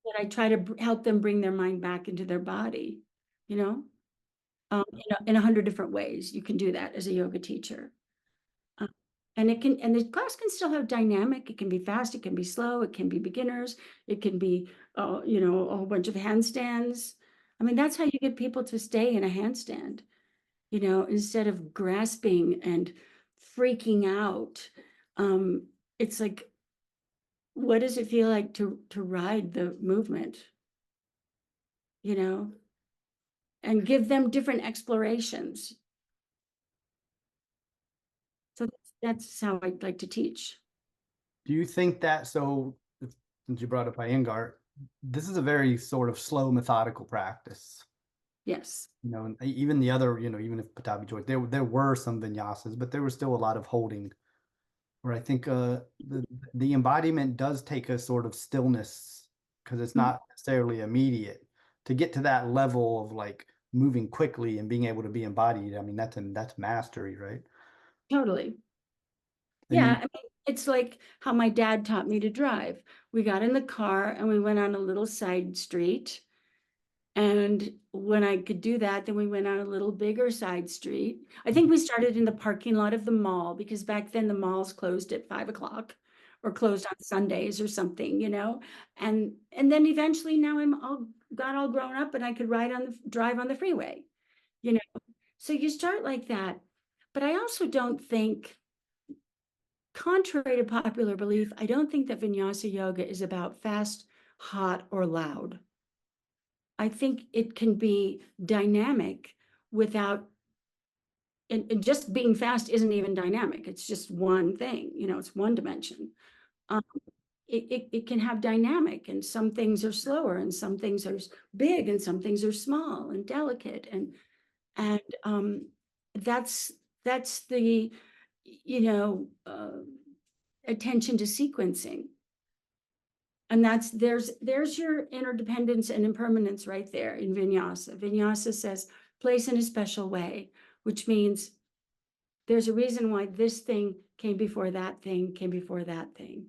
But I try to help them bring their mind back into their body, you know, in 100 different ways. You can do that as a yoga teacher. Uh, and the class can still have dynamic. It can be fast, it can be slow, it can be beginners, it can be, a whole bunch of handstands. I mean, that's how you get people to stay in a handstand, instead of grasping and freaking out. It's like, what does it feel like to ride the movement, you know? And give them different explorations. So that's how I'd like to teach. Do you think that, since you brought up Iyengar, this is a very sort of slow, methodical practice? Yes. And even the other, even if Patabi Joy, there were some vinyasas, but there was still a lot of holding. Where I think the embodiment does take a sort of stillness, because it's Mhm. not necessarily immediate. To get to that level of like moving quickly and being able to be embodied, I mean that's mastery, right? Totally. And Yeah. you, I mean, it's like how my dad taught me to drive. We got in the car and we went on a little side street. And when I could do that, then we went on a little bigger side street. I think we started in the parking lot of the mall because back then the malls closed at 5 o'clock, or closed on Sundays or something, and then eventually now got all grown up and I could drive on the freeway, you know. So you start like that. But I also don't think, contrary to popular belief, I don't think that vinyasa yoga is about fast, hot, or loud. I think it can be dynamic without, and just being fast isn't even dynamic. It's just one thing, it's one dimension. Um, it can have dynamic, and some things are slower and some things are big and some things are small and delicate. And that's the, attention to sequencing. And there's your interdependence and impermanence right there in vinyasa. Vinyasa says place in a special way, which means there's a reason why this thing came before that thing came before that thing.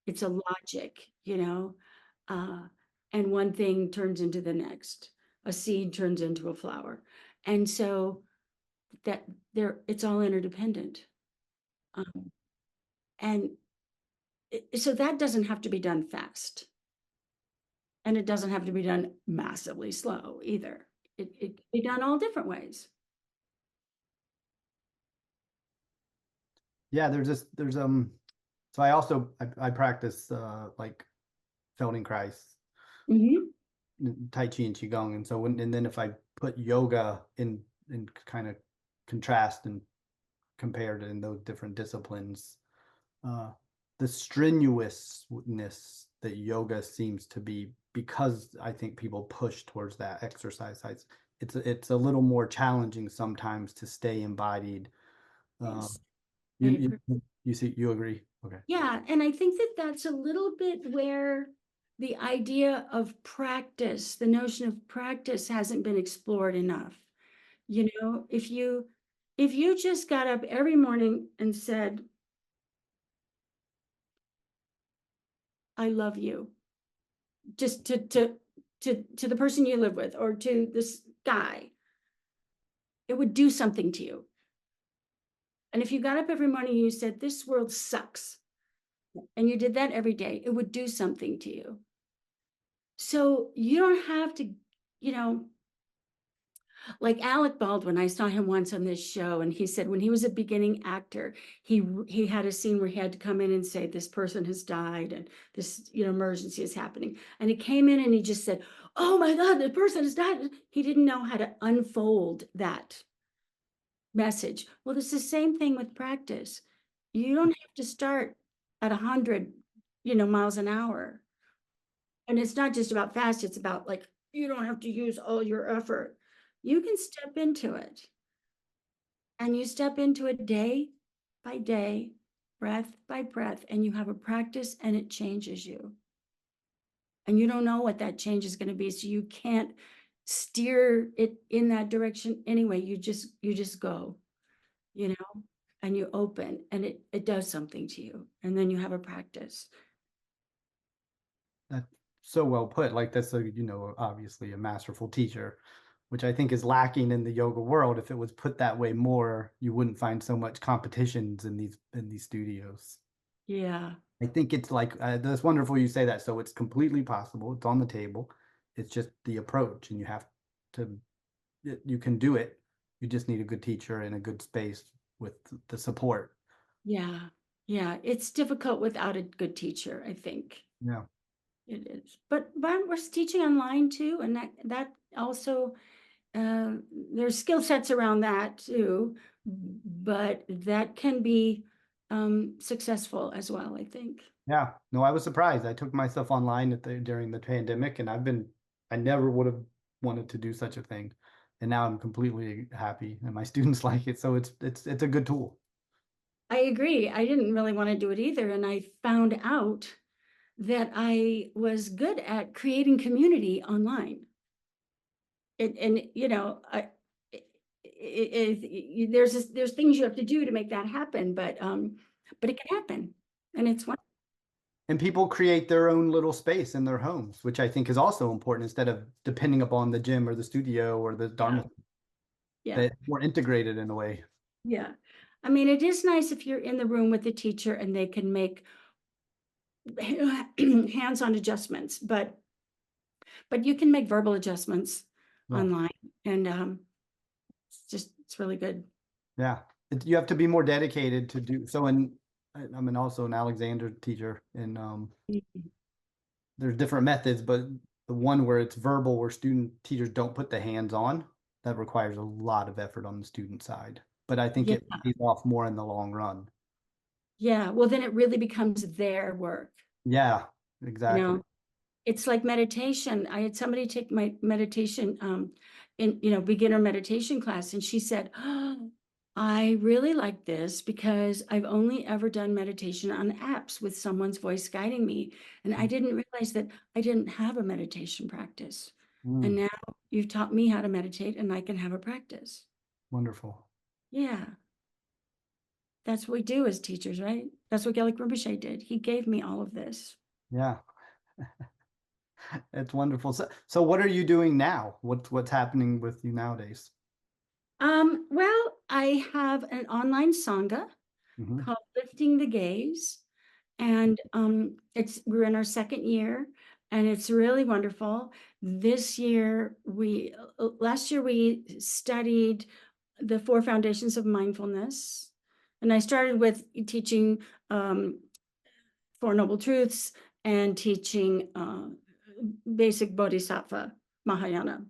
It's a logic, and one thing turns into the next. A seed turns into a flower. And so it's all interdependent. And so that doesn't have to be done fast. And it doesn't have to be done massively slow either. It can be done all different ways. Yeah, so I practice like Feldenkrais, Mhm. Tai Chi and Qigong. And so and then if I put yoga in kind of contrast and compared in those different disciplines, uh, the strenuousness that yoga seems to be, because I think people push towards that exercise sites, it's a little more challenging sometimes to stay embodied. Uh, Yes, I you agree. you agree? Okay. Yeah, and I think that that's a little bit where the idea of practice, the notion of practice hasn't been explored enough. If you just got up every morning and said, I love you, just to the person you live with or to this guy, it would do something to you. And if you got up every morning and you said, this world sucks, and you did that every day, it would do something to you. So you don't have to, you know, like Alec Baldwin, I saw him once on this show, and he said when he was a beginning actor, he had a scene where he had to come in and say, this person has died and this, emergency is happening. And he came in and he just said, oh my God, the person has died. He didn't know how to unfold that message. Well, it's the same thing with practice. You don't have to start at 100, miles an hour. And it's not just about fast, it's about like, you don't have to use all your effort. You can step into it. And you step into it day by day, breath by breath, and you have a practice and it changes you. And you don't know what that change is going to be. So you can't steer it in that direction anyway. You just go, and you open and it does something to you. And then you have a practice. That's so well put. Like that's obviously a masterful teacher, which I think is lacking in the yoga world. If it was put that way more, you wouldn't find so much competitions in these studios. Yeah. I think it's like that's wonderful you say that. So it's completely possible. It's on the table. It's just the approach, and to you can do it. You just need a good teacher and a good space with the support. Yeah. Yeah. It's difficult without a good teacher, I think. Yeah. It is. But we're teaching online too, and that also, there's skill sets around that too, but that can be successful as well, I think. Yeah, no, I was surprised. I took myself online during the pandemic, and I never would have wanted to do such a thing. And now I'm completely happy, and my students like it. So it's a good tool. I agree. I didn't really want to do it either, and I found out that I was good at creating community online. And there's things you have to do to make that happen, but it can happen, and it's one. And people create their own little space in their homes, which I think is also important instead of depending upon the gym or the studio or the Yeah, Dharma. yeah, That more integrated in a way. yeah. I mean, it is nice if you're in the room with the teacher and they can make hands-on adjustments, but you can make verbal adjustments Yeah. online, and it's really good. Yeah. You have to be more dedicated to do so. And I'm also an Alexander teacher, and Mhm. there's different methods, but the one where it's verbal, where student teachers don't put the hands on, that requires a lot of effort on the student side. But I think Yeah, it pays off more in the long run. yeah. Well, then it really becomes their work, Yeah, you exactly. know? It's like meditation. I had somebody take my meditation, beginner meditation class, and she said, "Oh, I really like this because I've only ever done meditation on apps with someone's voice guiding me. And I didn't realize that I didn't have a meditation practice. And Mm, now you've taught me how to meditate and I can have a practice." wonderful. Yeah, that's what we do as teachers, right? That's what Gelek Rinpoche did. He gave me all of this. Yeah, it's wonderful. So what are you doing now? What's happening with you nowadays? Well, I have an online sangha Hmm. called Lifting the Gaze, and we're in our second year, and it's really wonderful. This year last year we studied the four foundations of mindfulness, and I started with teaching um, Four Noble Truths and teaching basic Bodhisattva Mahayana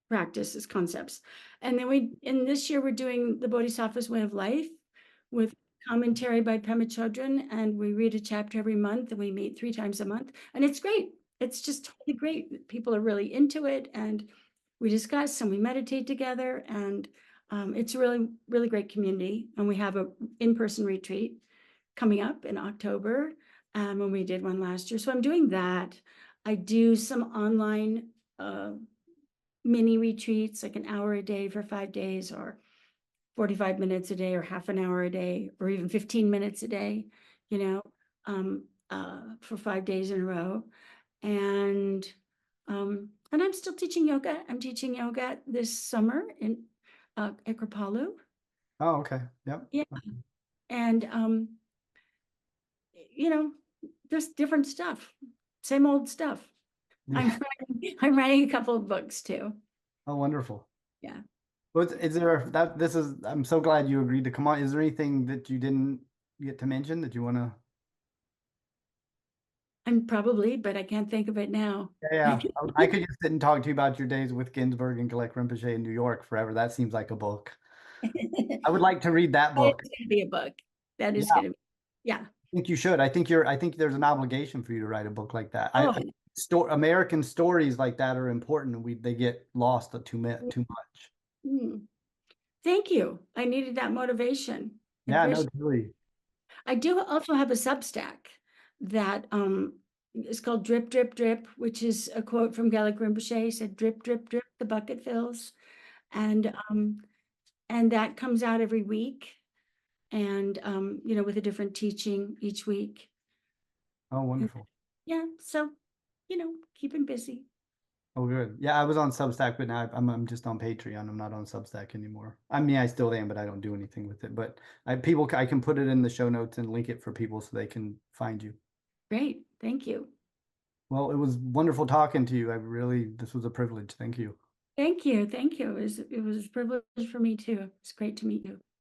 practices, concepts. And then in this year, we're doing the Bodhisattva's Way of Life with commentary by Pema Chodron. And we read a chapter every month and we meet 3 times a month. And it's great. It's just totally great. People are really into it. And we discuss and we meditate together. And it's a really, really great community. And we have a in-person retreat coming up in October. When we did one last year. So I'm doing that. I do some online mini retreats, like an hour a day for 5 days, or 45 minutes a day, or half an hour a day, or even 15 minutes a day, you know, for 5 days in a row. And I'm still teaching yoga. I'm teaching yoga this summer in at Kripalu. Oh, okay. Yep. Yeah. And you know, just different stuff, same old stuff. I'm Yeah. I'm writing a couple of books too. Oh, wonderful. Yeah. But is there that this is I'm so glad you agreed to come on. Is there anything that you didn't get to mention that you want to? I'm probably, but I can't think of it now. Yeah, yeah. I could just sit and talk to you about your days with Ginsburg and Gelek Rinpoche in New York forever. That seems like a book. I would like to read that It's book. gonna be a book. That Yeah, is gonna be, yeah. I think you should. I think there's an obligation for you to write a book like that. Oh, American stories like that are important, and they get lost too much. mm, thank you. I needed that motivation. I Yeah, no, appreciate. really. I do also have a Substack that is called Drip Drip Drip, which is a quote from Gelek Rinpoche. He said, "Drip drip drip, the bucket fills," and that comes out every week, and with a different teaching each week. Oh, And wonderful. yeah, so keeping busy. Oh, good. Yeah, I was on Substack, but now I'm just on Patreon. I'm not on Substack anymore. I mean, I still am, but I don't do anything with it. But I can put it in the show notes and link it for people so they can find you. Great, thank you. Well, it was wonderful talking to you. This was a privilege. Thank you. Thank you. Thank you. It was a privilege for me too. It's great to meet you.